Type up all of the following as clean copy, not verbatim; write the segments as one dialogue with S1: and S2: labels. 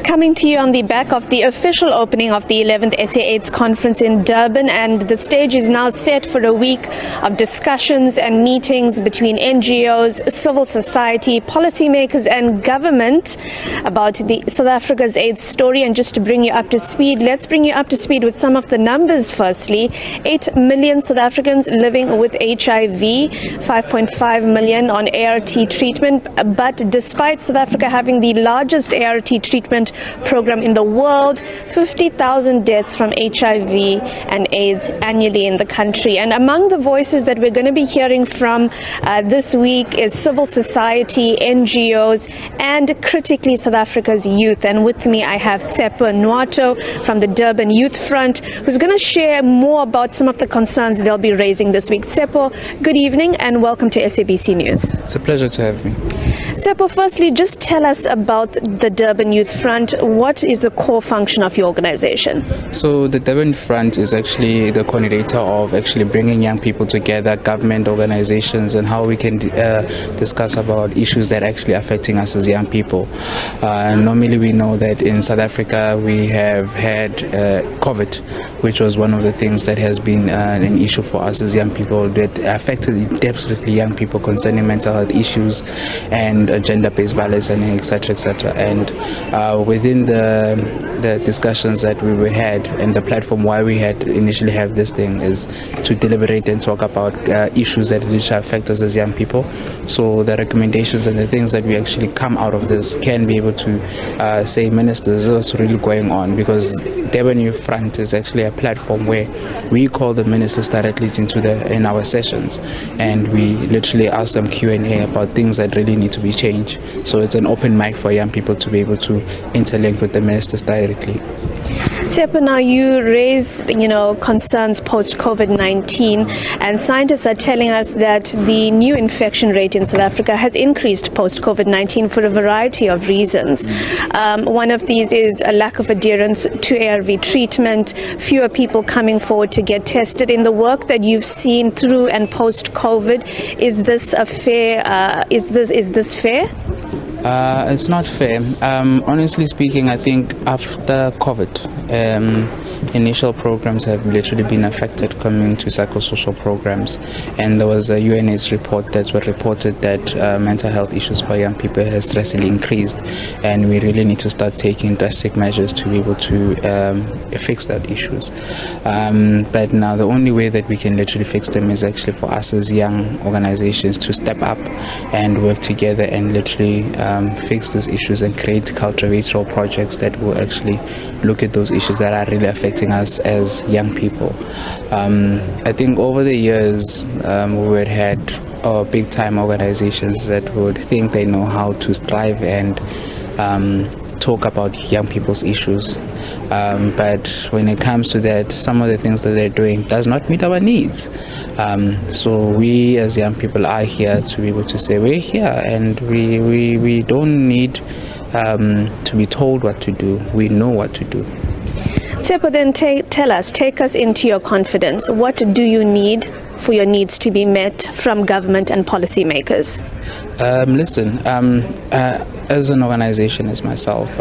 S1: Coming to you on the back of the official opening of the 11th SA AIDS conference in Durban, and the stage is now set for a week of discussions and meetings between NGOs, civil society, policymakers and government about the South Africa's AIDS story. And just to bring you up to speed, let's bring you up to speed with some of the numbers firstly. 8 million South Africans living with HIV, 5.5 million on ART treatment, but despite South Africa having the largest ART treatment program in the world, 50,000 deaths from HIV and AIDS annually in the country. And among the voices that we're going to be hearing from this week is civil society, NGOs, and critically South Africa's youth. And with me I have Tsepo Nwato from the Durban Youth Front, who's going to share more about some of the concerns they'll be raising this week. Tsepo, good evening and welcome to SABC News.
S2: It's a pleasure to have me.
S1: Tsepo, firstly, just tell us about the Durban Youth Front. What is the core function of your organization?
S2: So the Durban Front is actually the coordinator of actually bringing young people together, government organizations, and how we can discuss about issues that are actually affecting us as young people. Normally we know that in South Africa we have had COVID, which was one of the things that has been an issue for us as young people, that affected absolutely young people concerning mental health issues and gender-based violence and etc. And within the discussions that we had, and the platform why we had initially have this thing is to deliberate and talk about issues that really affect us as young people. So the recommendations and the things that we actually come out of this can be able to say, ministers, what's really going on, because Durban Youth Front is actually a platform where we call the ministers directly in our sessions, and we literally ask them Q&A about things that really need to be changed. So it's an open mic for young people to be able to interlink with the ministers directly.
S1: Tsepo, now you raise, concerns post-COVID-19, and scientists are telling us that the new infection rate in South Africa has increased post-COVID-19 for a variety of reasons. One of these is a lack of adherence to ARV treatment, fewer people coming forward to get tested. In the work that you've seen through and post-COVID, is this a fair? Is this fair?
S2: It's not fair. Honestly speaking, I think after COVID, initial programs have literally been affected coming to psychosocial programs, and there was a UNAIDS report that reported that mental health issues for young people has drastically increased, and we really need to start taking drastic measures to be able to fix that issues. But now the only way that we can literally fix them is actually for us as young organizations to step up and work together and literally fix these issues and create cultural projects that will actually look at those issues that are really affecting us as young people. I think over the years we had big time organizations that would think they know how to strive and talk about young people's issues, but when it comes to that, some of the things that they're doing does not meet our needs. So we as young people are here to be able to say we're here, and we don't need to be told what to do. We know what to do.
S1: Tsepo, then take us into your confidence. What do you need for your needs to be met from government and policymakers?
S2: Listen, as an organization, as myself,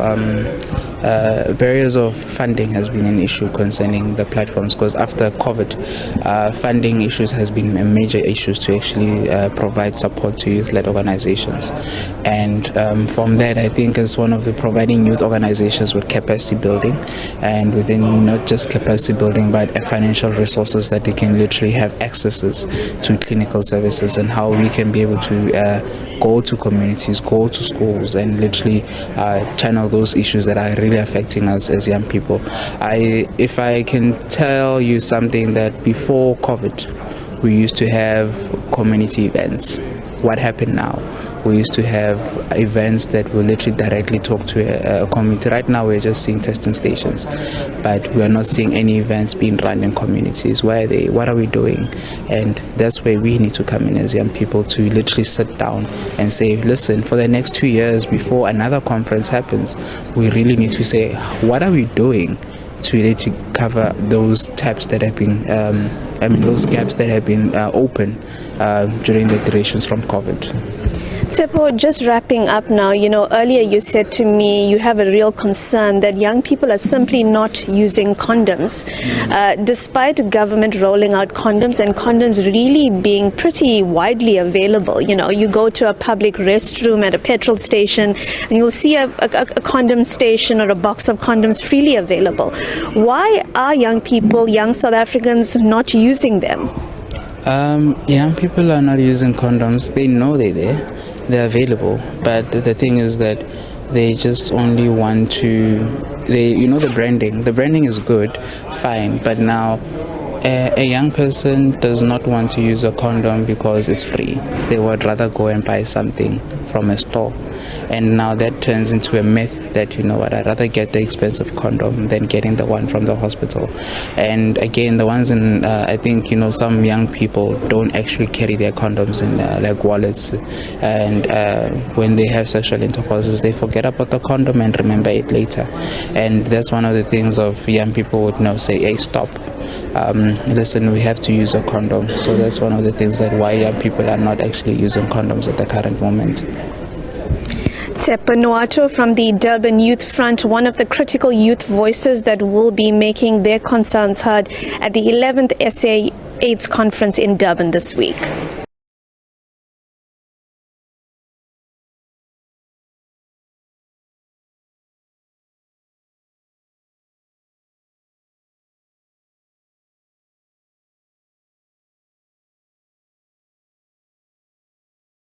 S2: barriers of funding has been an issue concerning the platforms, because after COVID, funding issues has been a major issue to actually provide support to youth-led organizations. And from that, I think is one of the providing youth organizations with capacity building, and within not just capacity building, but financial resources that they can literally have accesses to clinical services, and how we can be able to go to communities, go to schools, and literally channel those issues that are really affecting us as young people. If I can tell you something, that before COVID, we used to have community events. What happened now? We used to have events that will literally directly talk to a community. Right now we're just seeing testing stations, but we are not seeing any events being run in communities. Where are they? What are we doing? And that's where we need to come in as young people, to literally sit down and say, listen, for the next 2 years before another conference happens, we really need to say, what are we doing to really cover those taps that have been those gaps that have been open during the durations from COVID.
S1: Tsepo, just wrapping up now, earlier you said to me you have a real concern that young people are simply not using condoms, despite government rolling out condoms and condoms really being pretty widely available. You go to a public restroom at a petrol station and you'll see a condom station or a box of condoms freely available. Why are young people, young South Africans, not using them?
S2: Young people are not using condoms. They know they're there. They're available, but the thing is that they just only want to, the branding is good, fine, but now a young person does not want to use a condom because it's free. They would rather go and buy something from a store, and now that turns into a myth that, I'd rather get the expensive condom than getting the one from the hospital. And again, the ones in I think some young people don't actually carry their condoms in like wallets, and when they have sexual intercourses they forget about the condom and remember it later. And that's one of the things of young people would say, hey, stop, listen, we have to use a condom. So that's one of the things that why young people are not actually using condoms at the current moment.
S1: Tepa Noato from the Durban Youth Front, one of the critical youth voices that will be making their concerns heard at the 11th SA AIDS conference in Durban this week.